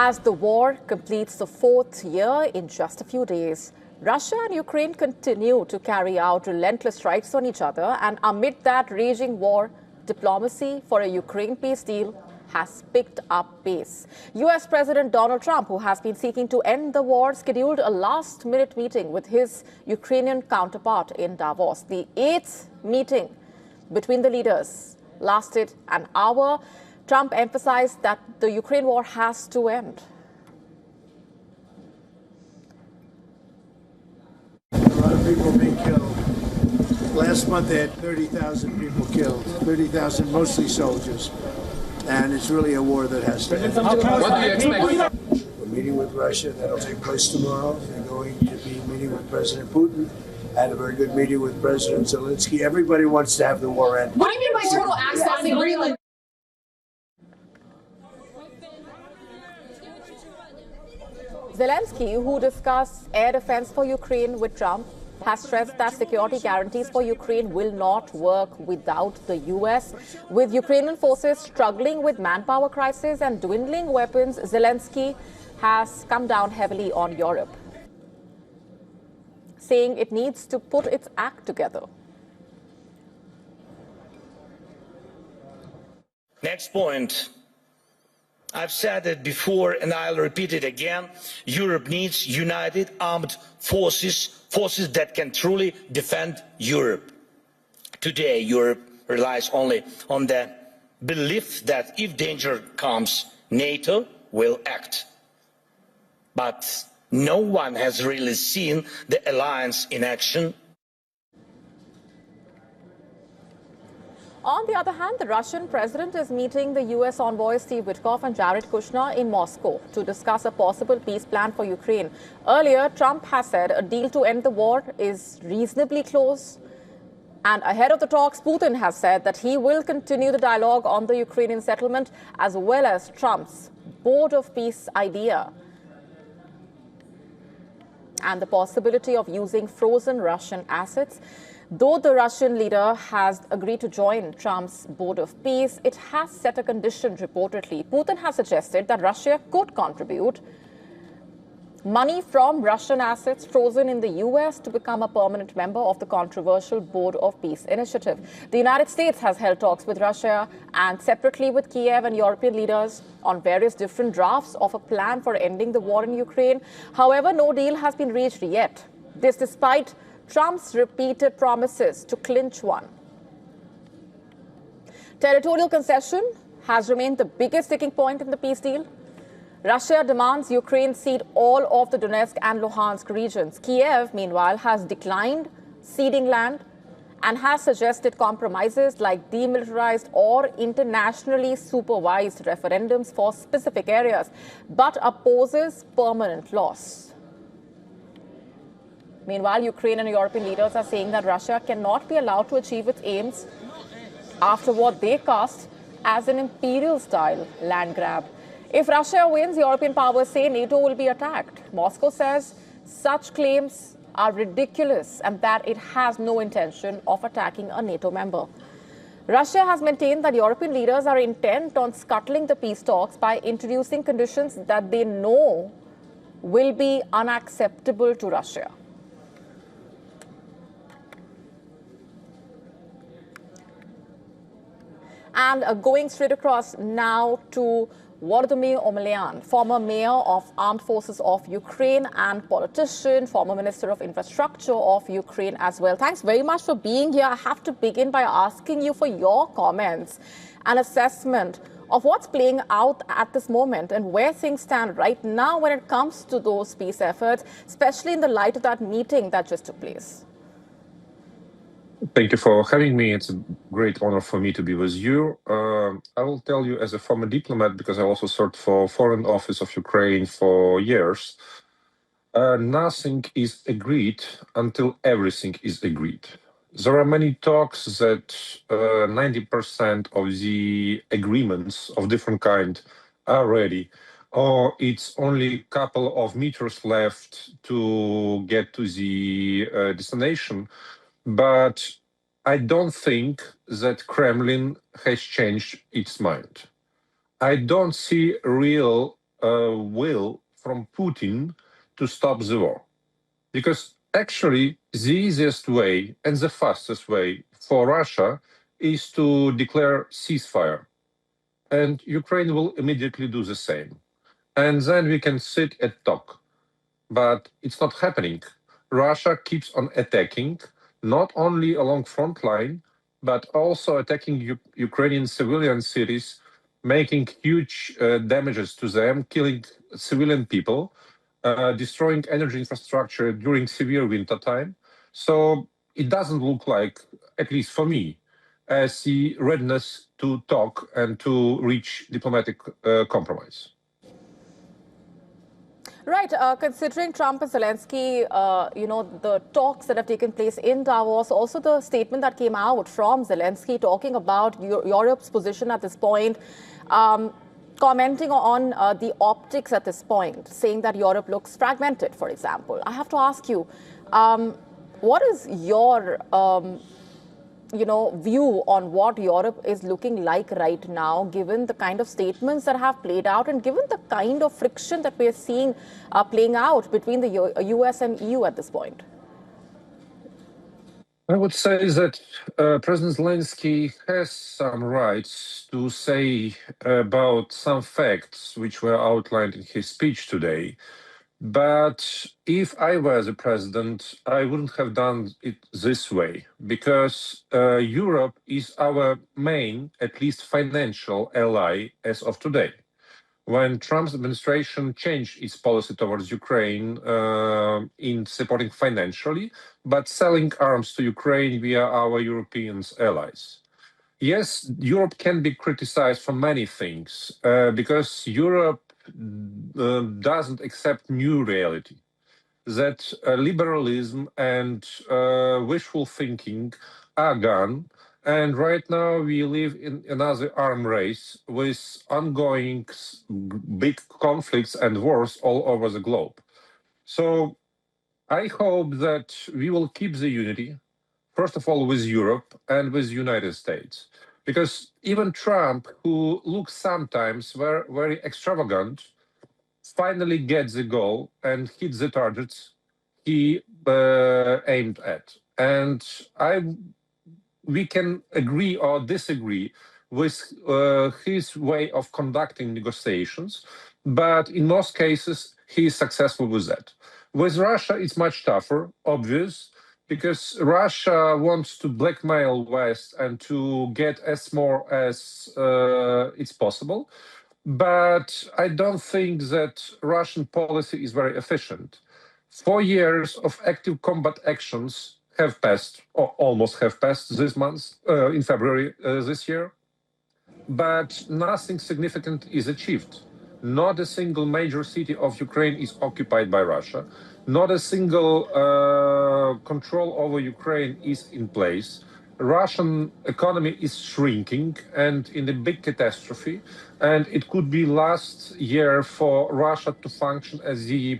As the war completes the fourth year in just a few days, Russia and Ukraine continue to carry out relentless strikes on each other, and amid that raging war, diplomacy for a Ukraine peace deal has picked up pace. US President Donald Trump, who has been seeking to end the war, scheduled a last-minute meeting with his Ukrainian counterpart in Davos. The eighth meeting between the leaders lasted an hour. Trump emphasized that the Ukraine war has to end. A lot of people being killed. Last month they had 30,000 people killed, 30,000 mostly soldiers. And it's really a war that has to end. What do you expect? We're meeting with Russia. That'll take place tomorrow. They're going to be meeting with President Putin. Had a very good meeting with President Zelensky. Everybody wants to have the war end. What do you mean by total access in Greenland? Zelensky, who discussed air defense for Ukraine with Trump, has stressed that security guarantees for Ukraine will not work without the US. With Ukrainian forces struggling with manpower crisis and dwindling weapons, Zelensky has come down heavily on Europe, saying it needs to put its act together. Next point. I've said it before and I'll repeat it again. Europe needs united armed forces, forces that can truly defend Europe. Today, Europe relies only on the belief that if danger comes, NATO will act. But no one has really seen the alliance in action. On the other hand, the Russian president is meeting the US envoys Steve Witkoff and Jared Kushner in Moscow to discuss a possible peace plan for Ukraine. Earlier, Trump has said a deal to end the war is reasonably close. And ahead of the talks, Putin has said that he will continue the dialogue on the Ukrainian settlement, as well as Trump's board of peace idea and the possibility of using frozen Russian assets. Though the Russian leader has agreed to join Trump's board of peace, it has set a condition, reportedly. Putin has suggested that Russia could contribute money from Russian assets frozen in the US to become a permanent member of the controversial Board of Peace initiative. The United States has held talks with Russia and separately with Kiev and European leaders on various different drafts of a plan for ending the war in Ukraine. However, no deal has been reached yet. This despite Trump's repeated promises to clinch one. Territorial concession has remained the biggest sticking point in the peace deal. Russia demands Ukraine cede all of the Donetsk and Luhansk regions. Kiev, meanwhile, has declined ceding land and has suggested compromises like demilitarized or internationally supervised referendums for specific areas, but opposes permanent loss. Meanwhile, Ukraine and European leaders are saying that Russia cannot be allowed to achieve its aims after what they cast as an imperial-style land grab. If Russia wins, European powers say NATO will be attacked. Moscow says such claims are ridiculous and that it has no intention of attacking a NATO member. Russia has maintained that European leaders are intent on scuttling the peace talks by introducing conditions that they know will be unacceptable to Russia. And going straight across now to Volodymyr Zelensky, former mayor of Armed Forces of Ukraine and politician, former Minister of Infrastructure of Ukraine as well. Thanks very much for being here. I have to begin by asking you for your comments and assessment of what's playing out at this moment and where things stand right now when it comes to those peace efforts, especially in the light of that meeting that just took place. Thank you for having me. It's a great honor for me to be with you. I will tell you as a former diplomat, because I also served for Foreign Office of Ukraine for years, nothing is agreed until everything is agreed. There are many talks that 90% of the agreements of different kind are ready, or it's only a couple of meters left to get to the destination. But I don't think that Kremlin has changed its mind. I don't see real will from Putin to stop the war. Because actually, the easiest way and the fastest way for Russia is to declare ceasefire. And Ukraine will immediately do the same. And then we can sit and talk. But it's not happening. Russia keeps on attacking, not only along front line, but also attacking Ukrainian civilian cities, making huge damages to them, killing civilian people, destroying energy infrastructure during severe winter time. So it doesn't look like, at least for me, as the readiness to talk and to reach diplomatic compromise. Right. Considering Trump and Zelensky, the talks that have taken place in Davos, also the statement that came out from Zelensky talking about Europe's position at this point, commenting on the optics at this point, saying that Europe looks fragmented, for example. I have to ask you, what is your view on what Europe is looking like right now, given the kind of statements that have played out and given the kind of friction that we're seeing playing out between the US and EU at this point? I would say that President Zelensky has some rights to say about some facts which were outlined in his speech today. But if I were the president, I wouldn't have done it this way, because Europe is our main, at least financial ally as of today. When Trump's administration changed its policy towards Ukraine in supporting financially, but selling arms to Ukraine via our European allies. Yes, Europe can be criticized for many things because Europe doesn't accept new reality, that liberalism and wishful thinking are gone. And right now we live in another arms race with ongoing big conflicts and wars all over the globe. So I hope that we will keep the unity, first of all, with Europe and with the United States. Because even Trump, who looks sometimes very extravagant, finally gets the goal and hits the targets he aimed at. And we can agree or disagree with his way of conducting negotiations, but in most cases, he is successful with that. With Russia, it's much tougher, obvious, because Russia wants to blackmail West and to get as more as it's possible. But I don't think that Russian policy is very efficient. 4 years of active combat actions have passed, or almost have passed this month, in February this year, but nothing significant is achieved. Not a single major city of Ukraine is occupied by Russia. Not a single control over Ukraine is in place. Russian economy is shrinking and in a big catastrophe, and it could be last year for Russia to function as the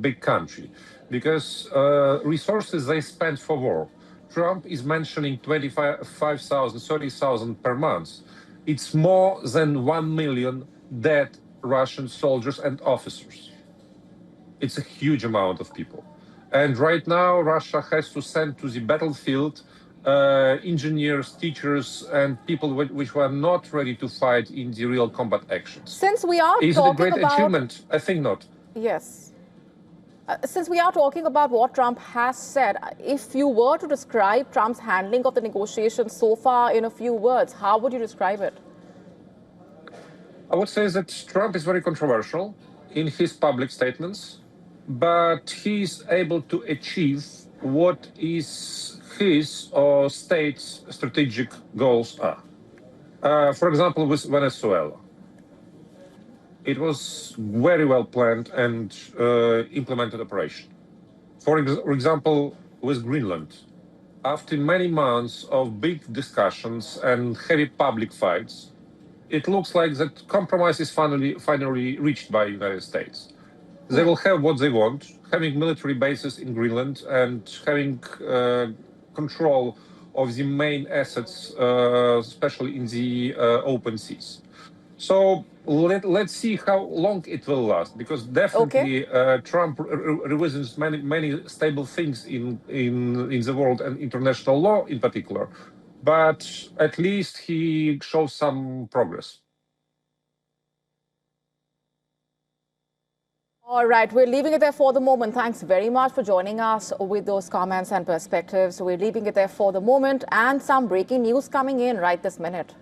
big country, because resources they spend for war. Trump is mentioning 25,000, 30,000 per month. It's more than 1 million dead Russian soldiers and officers. It's a huge amount of people. And right now, Russia has to send to the battlefield engineers, teachers, and people which were not ready to fight in the real combat actions. Since we are Is talking it a great about... achievement? I think not. Yes. Since we are talking about what Trump has said, if you were to describe Trump's handling of the negotiations so far in a few words, how would you describe it? I would say that Trump is very controversial in his public statements, but he's able to achieve what is his or state's strategic goals are. For example, with Venezuela, it was very well planned and implemented operation. For example, with Greenland, after many months of big discussions and heavy public fights, it looks like that compromise is finally reached by the United States. They will have what they want, having military bases in Greenland and having control of the main assets, especially in the open seas. So let's see how long it will last, because definitely Trump revisits many stable things in the world and international law in particular, but at least he shows some progress. All right, we're leaving it there for the moment. Thanks very much for joining us with those comments and perspectives. We're leaving it there for the moment, and some breaking news coming in right this minute.